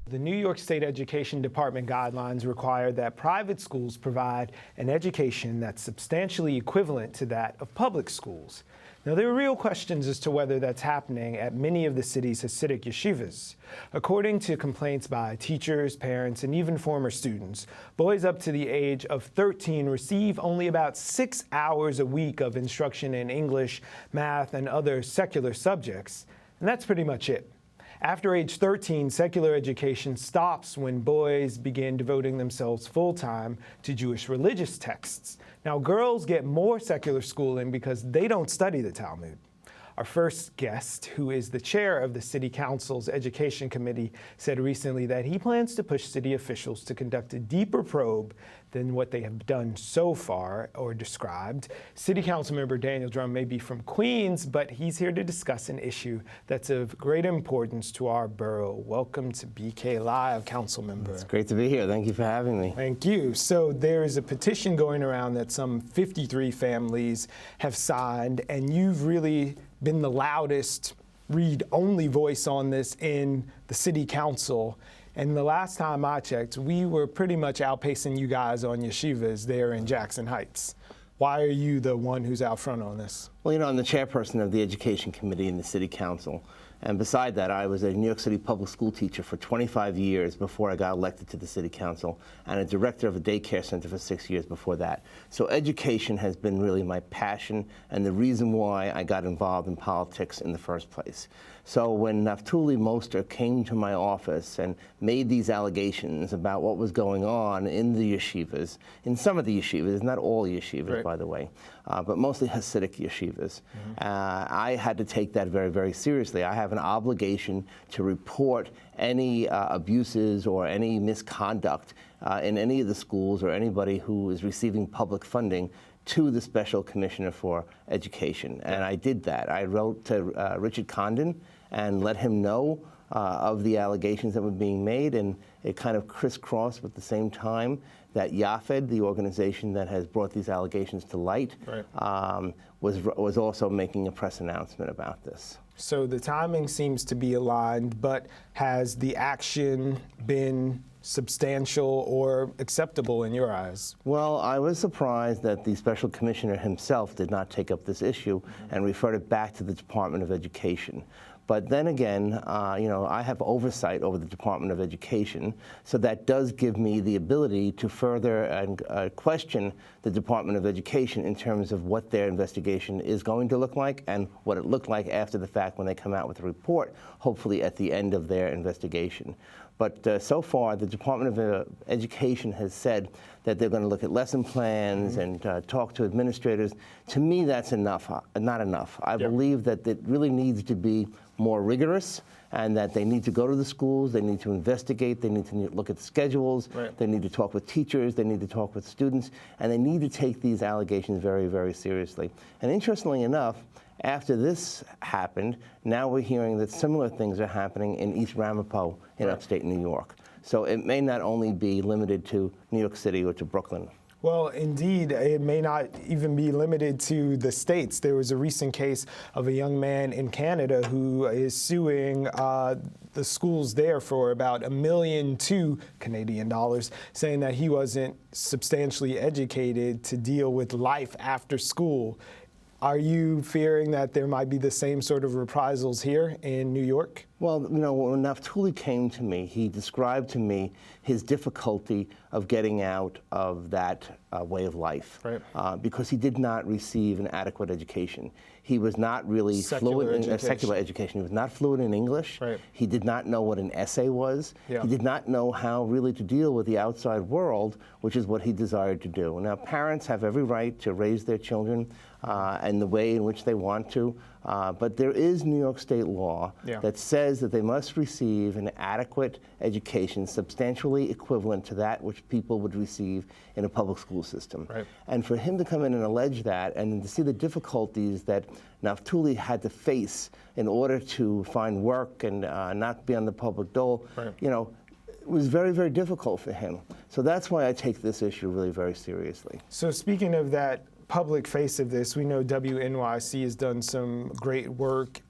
The New York State Education Department guidelines require that private schools provide an education that's substantially equivalent to that of public schools. Now, there are real questions as to whether that's happening at many of the city's Hasidic yeshivas. According to complaints by teachers, parents, and even former students, boys up to the age of 13 receive only about 6 hours a week of instruction in English, math, and other secular subjects, and that's pretty much it. After age 13, secular education stops when boys begin devoting themselves full-time to Jewish religious texts. Now, girls get more secular schooling because they don't study the Talmud. Our first guest, who is the chair of the City Council's Education Committee, said recently that he plans to push city officials to conduct a deeper probe than what they have done so far or described. City Council member Daniel Drum may be from Queens, but he's here to discuss an issue that's of great importance to our borough. Welcome to BK Live, Council member. It's great to be here. Thank you for having me. Thank you. So there is a petition going around that some 53 families have signed, and you've really been the loudest read-only voice on this in the City Council. And the last time I checked, we were pretty much outpacing you guys on Yeshivas there in Jackson Heights. Why are you the one who's out front on this? Well, you know, I'm the chairperson of the Education Committee in the City Council. And beside that, I was a New York City public school teacher for 25 years before I got elected to the City Council, and a director of a daycare center for 6 years before that. So education has been really my passion and the reason why I got involved in politics in the first place. So when Naftuli Moster came to my office and made these allegations about what was going on in the yeshivas, in some of the yeshivas, not all yeshivas, right, by the way, but mostly Hasidic yeshivas, I had to take that very, very seriously. I have an obligation to report any abuses or any misconduct in any of the schools or anybody who is receiving public funding to the Special Commissioner for Education. And I did that. I wrote to Richard Condon and let him know of the allegations that were being made, and it kind of crisscrossed with the same time that YAFED, the organization that has brought these allegations to light, right, was also making a press announcement about this. So the timing seems to be aligned, but has the action been substantial or acceptable in your eyes? Well, I was surprised that the Special Commissioner himself did not take up this issue and referred it back to the Department of Education. But then again, you know, I have oversight over the Department of Education, so that does give me the ability to further and question the Department of Education in terms of what their investigation is going to look like and what it looked like after the fact when they come out with a report, hopefully at the end of their investigation. But so far, the Department of Education has said that they're going to look at lesson plans and talk to administrators. To me, that's enough, not enough. I believe that it really needs to be more rigorous, and that they need to go to the schools, they need to investigate, they need to look at the schedules, right, they need to talk with teachers, they need to talk with students, and they need to take these allegations very, very seriously. And interestingly enough, after this happened, now we're hearing that similar things are happening in East Ramapo in upstate New York. So it may not only be limited to New York City or to Brooklyn. Well, indeed, it may not even be limited to the states. There was a recent case of a young man in Canada who is suing the schools there for about $1.2 million Canadian dollars, saying that he wasn't substantially educated to deal with life after school. Are you fearing that there might be the same sort of reprisals here in New York? Well, you know, when Naftuli came to me, he described to me his difficulty of getting out of that way of life, right, because he did not receive an adequate education. He was not really fluent in secular education. He was not fluent in English. Right. He did not know what an essay was. Yeah. He did not know how really to deal with the outside world, which is what he desired to do. Now, parents have every right to raise their children in the way in which they want to, but there is New York State law that says that they must receive an adequate education substantially equivalent to that which people would receive in a public school system. Right. And for him to come in and allege that, and to see the difficulties that Naftuli had to face in order to find work and not be on the public dole, you know, it was very, very difficult for him. So that's why I take this issue really very seriously. So speaking of that public face of this, we know WNYC has done some great work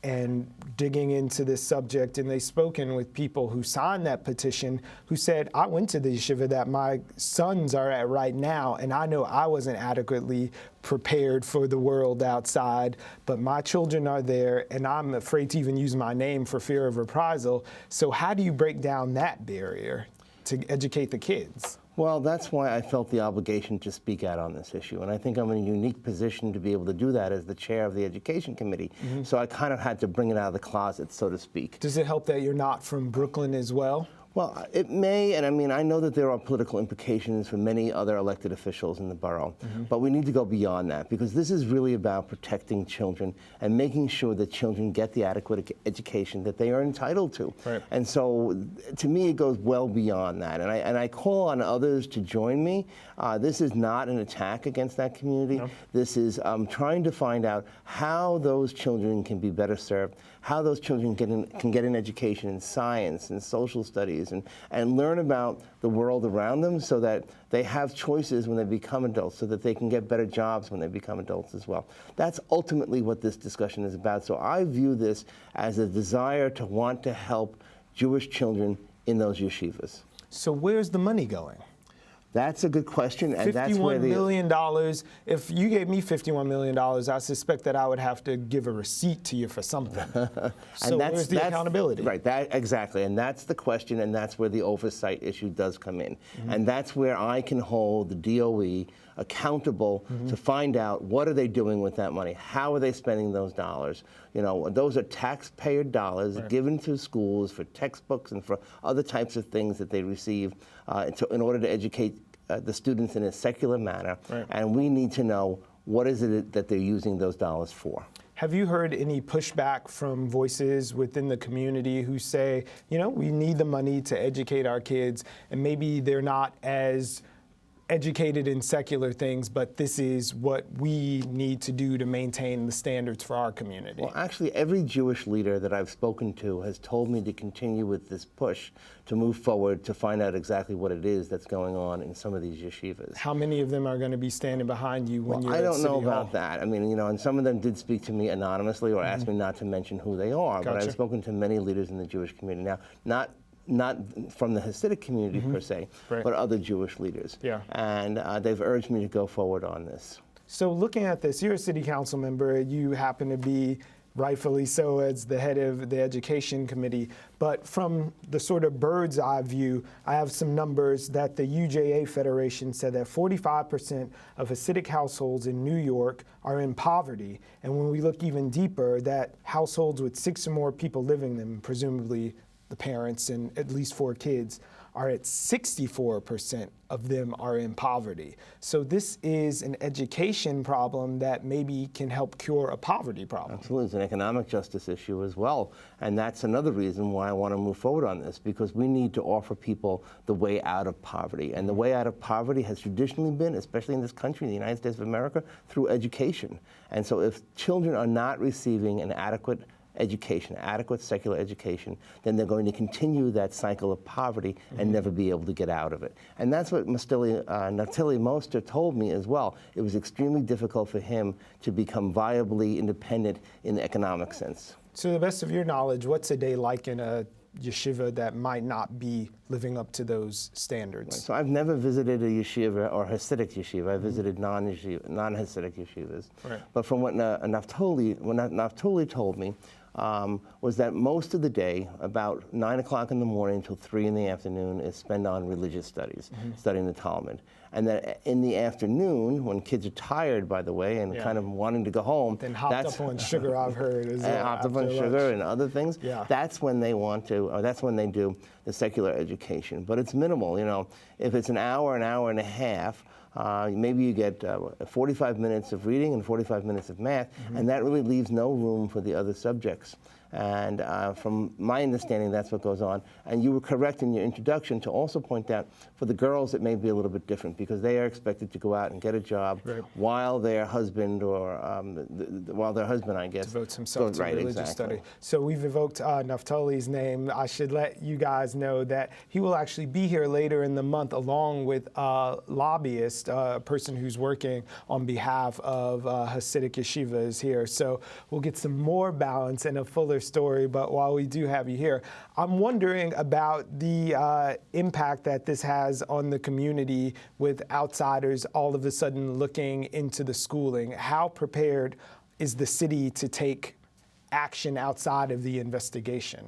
and digging into this subject, and they've spoken with people who signed that petition who said, I went to the yeshiva that my sons are at right now, and I know I wasn't adequately prepared for the world outside, but my children are there, and I'm afraid to even use my name for fear of reprisal. So how do you break down that barrier to educate the kids? Well, that's why I felt the obligation to speak out on this issue. And I think I'm in a unique position to be able to do that as the chair of the Education Committee. So I kind of had to bring it out of the closet, so to speak. Does it help that you're not from Brooklyn as well? Well, it may, and I mean, I know that there are political implications for many other elected officials in the borough, but we need to go beyond that, because this is really about protecting children and making sure that children get the adequate education that they are entitled to. Right. And so, to me, it goes well beyond that. And I call on others to join me. This is not an attack against that community. No. This is trying to find out how those children can be better served, how those children can get an education in science and social studies, and learn about the world around them, so that they have choices when they become adults, so that they can get better jobs when they become adults as well. That's ultimately what this discussion is about. So I view this as a desire to want to help Jewish children in those yeshivas. So where's the money going? That's a good question, and that's where $51 million. If you gave me $51 million, I suspect that I would have to give a receipt to you for something. So where's the accountability? Right, exactly, and that's the question, and that's where the oversight issue does come in. And that's where I can hold the DOE accountable to find out what are they doing with that money, how are they spending those dollars. You know, those are taxpayer dollars given to schools for textbooks and for other types of things that they receive in order to educate the students in a secular manner. And we need to know what is it that they're using those dollars for. Have you heard any pushback from voices within the community who say, you know, we need the money to educate our kids, and maybe they're not as educated in secular things, but this is what we need to do to maintain the standards for our community? Well, actually, every Jewish leader that I've spoken to has told me to continue with this push to move forward to find out exactly what it is that's going on in some of these yeshivas. How many of them are going to be standing behind you when you're I at don't City know Hall? about that. I mean, you know, and some of them did speak to me anonymously or asked me not to mention who they are, but I've spoken to many leaders in the Jewish community. Now, not from the Hasidic community per se, but other Jewish leaders. And they've urged me to go forward on this. So looking at this, you're a city council member. You happen to be, rightfully so, as the head of the education committee. But from the sort of bird's eye view, I have some numbers that the UJA Federation said that 45% of Hasidic households in New York are in poverty. And when we look even deeper, that households with 6 or more people living in them, presumably the parents and at least 4 kids, are at 64% of them are in poverty. So this is an education problem that maybe can help cure a poverty problem. Absolutely, it's an economic justice issue as well. And that's another reason why I want to move forward on this, because we need to offer people the way out of poverty. And the way out of poverty has traditionally been, especially in this country, in the United States of America, through education. And so if children are not receiving an adequate education, adequate secular education, then they're going to continue that cycle of poverty and never be able to get out of it. And that's what Naftali Moster told me as well. It was extremely difficult for him to become viably independent in the economic sense. To the best of your knowledge, what's a day like in a yeshiva that might not be living up to those standards? Right. So I've never visited a yeshiva or Hasidic yeshiva. I visited non-Hasidic yeshivas. But from what Naftali told me, was that most of the day, about 9 o'clock in the morning until 3 in the afternoon, is spent on religious studies, studying the Talmud. And that in the afternoon, when kids are tired, by the way, and kind of wanting to go home, then hopped up on sugar, I've heard. Hopped up on sugar and other things. That's when they want to, or that's when they do the secular education. But it's minimal, you know. If it's an hour and a half, maybe you get 45 minutes of reading and 45 minutes of math, and that really leaves no room for the other subjects. And from my understanding, that's what goes on. And you were correct in your introduction to also point out for the girls it may be a little bit different because they are expected to go out and get a job while their husband I guess, devotes himself to religious exactly. study. So we've evoked Naftali's name. I should let you guys know that he will actually be here later in the month along with a lobbyist, a person who's working on behalf of Hasidic Yeshivas here. So we'll get some more balance and a fuller story. But while we do have you here, I'm wondering about the impact that this has on the community with outsiders all of a sudden looking into the schooling. How prepared is the city to take action outside of the investigation?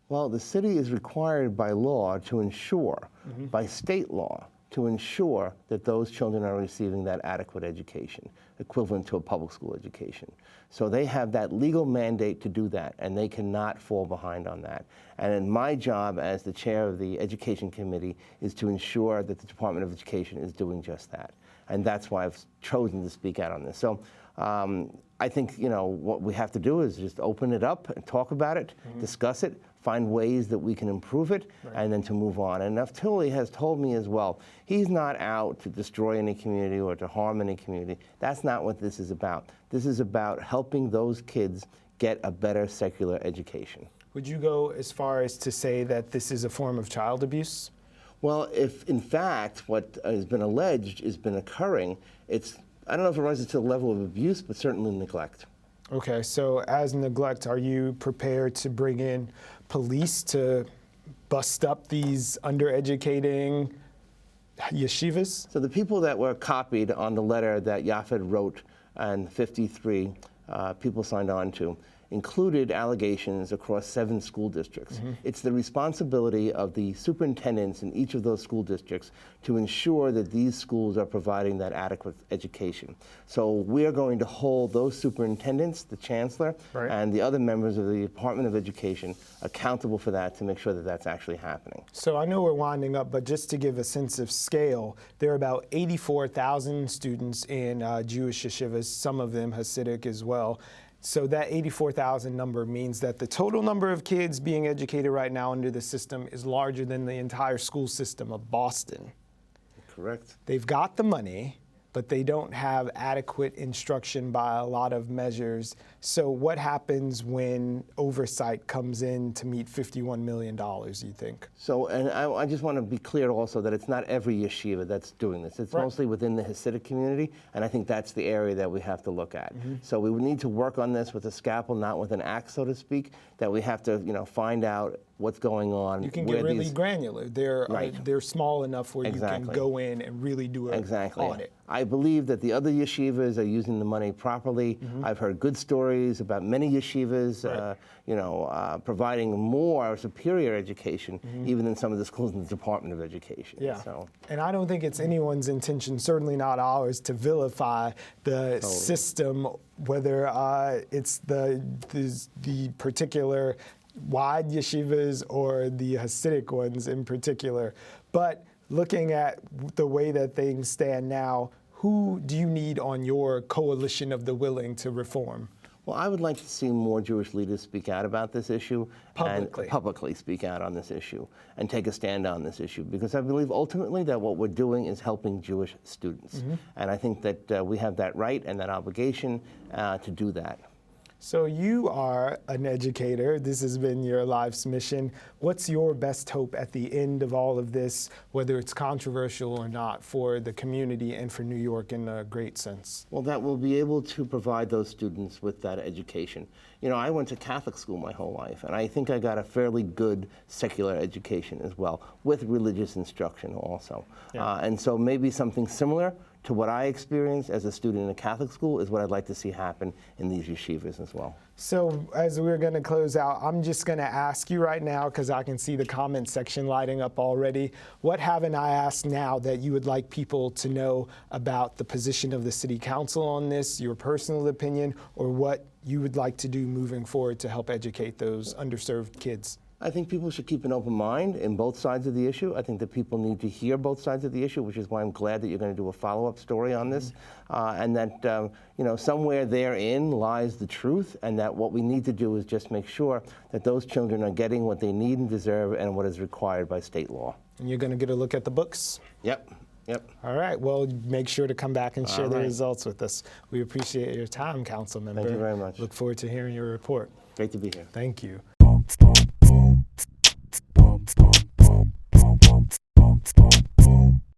Well, the city is required by law to ensure, by state law, to ensure that those children are receiving that adequate education, equivalent to a public school education. So they have that legal mandate to do that, and they cannot fall behind on that. And my job as the chair of the Education Committee is to ensure that the Department of Education is doing just that. And that's why I've chosen to speak out on this. So I think, what we have to do is just open it up and talk about it, discuss it, find ways that we can improve it, and then to move on. And Naftali has told me as well, he's not out to destroy any community or to harm any community. That's not what this is about. This is about helping those kids get a better secular education. Would you go as far as to say that this is a form of child abuse? Well, if in fact what has been alleged has been occurring, I don't know if it rises to the level of abuse, but certainly neglect. Okay, so as neglect, are you prepared to bring in police to bust up these undereducating yeshivas? So the people that were copied on the letter that Yafet wrote and 53 people signed on to included allegations across 7 school districts. It's the responsibility of the superintendents in each of those school districts to ensure that these schools are providing that adequate education. So we're going to hold those superintendents, the chancellor, and the other members of the Department of Education accountable for that to make sure that that's actually happening. So I know we're winding up, but just to give a sense of scale, there are about 84,000 students in Jewish yeshivas, some of them Hasidic as well. So that 84,000 number means that the total number of kids being educated right now under the system is larger than the entire school system of Boston. Correct. They've got the money, but they don't have adequate instruction by a lot of measures. So what happens when oversight comes in to meet $51 million, you think? So, and I just want to be clear also that it's not every yeshiva that's doing this. It's mostly within the Hasidic community, and I think that's the area that we have to look at. So we would need to work on this with a scalpel, not with an axe, so to speak, that we have to, find out what's going on. You can get really granular. They're small enough where you can go in and really do an audit. I believe that the other yeshivas are using the money properly. I've heard good stories about many yeshivas, providing more superior education, even than some of the schools in the Department of Education. Yeah. So. And I don't think it's anyone's intention, certainly not ours, to vilify the system, whether it's the particular wide yeshivas or the Hasidic ones in particular. But looking at the way that things stand now, who do you need on your coalition of the willing to reform? Well, I would like to see more Jewish leaders speak out about this issue. Publicly. And publicly speak out on this issue and take a stand on this issue, because I believe ultimately that what we're doing is helping Jewish students. And I think that we have that right and that obligation to do that. So you are an educator. This has been your life's mission. What's your best hope at the end of all of this, whether it's controversial or not, for the community and for New York in a great sense? Well, that we'll be able to provide those students with that education. I went to Catholic school my whole life, and I think I got a fairly good secular education as well, with religious instruction also. And so maybe something similar to what I experienced as a student in a Catholic school is what I'd like to see happen in these yeshivas as well. So as we're going to close out, I'm just going to ask you right now, because I can see the comment section lighting up already, what haven't I asked now that you would like people to know about the position of the City Council on this, your personal opinion, or what you would like to do moving forward to help educate those underserved kids? I think people should keep an open mind in both sides of the issue. I think that people need to hear both sides of the issue, which is why I'm glad that you're going to do a follow-up story on this, and that somewhere therein lies the truth, and that what we need to do is just make sure that those children are getting what they need and deserve and what is required by state law. And you're going to get a look at the books? Yep. All right. Well, make sure to come back and share the right. results with us. We appreciate your time, Council Member. Thank you very much. Look forward to hearing your report. Great to be here. Thank you.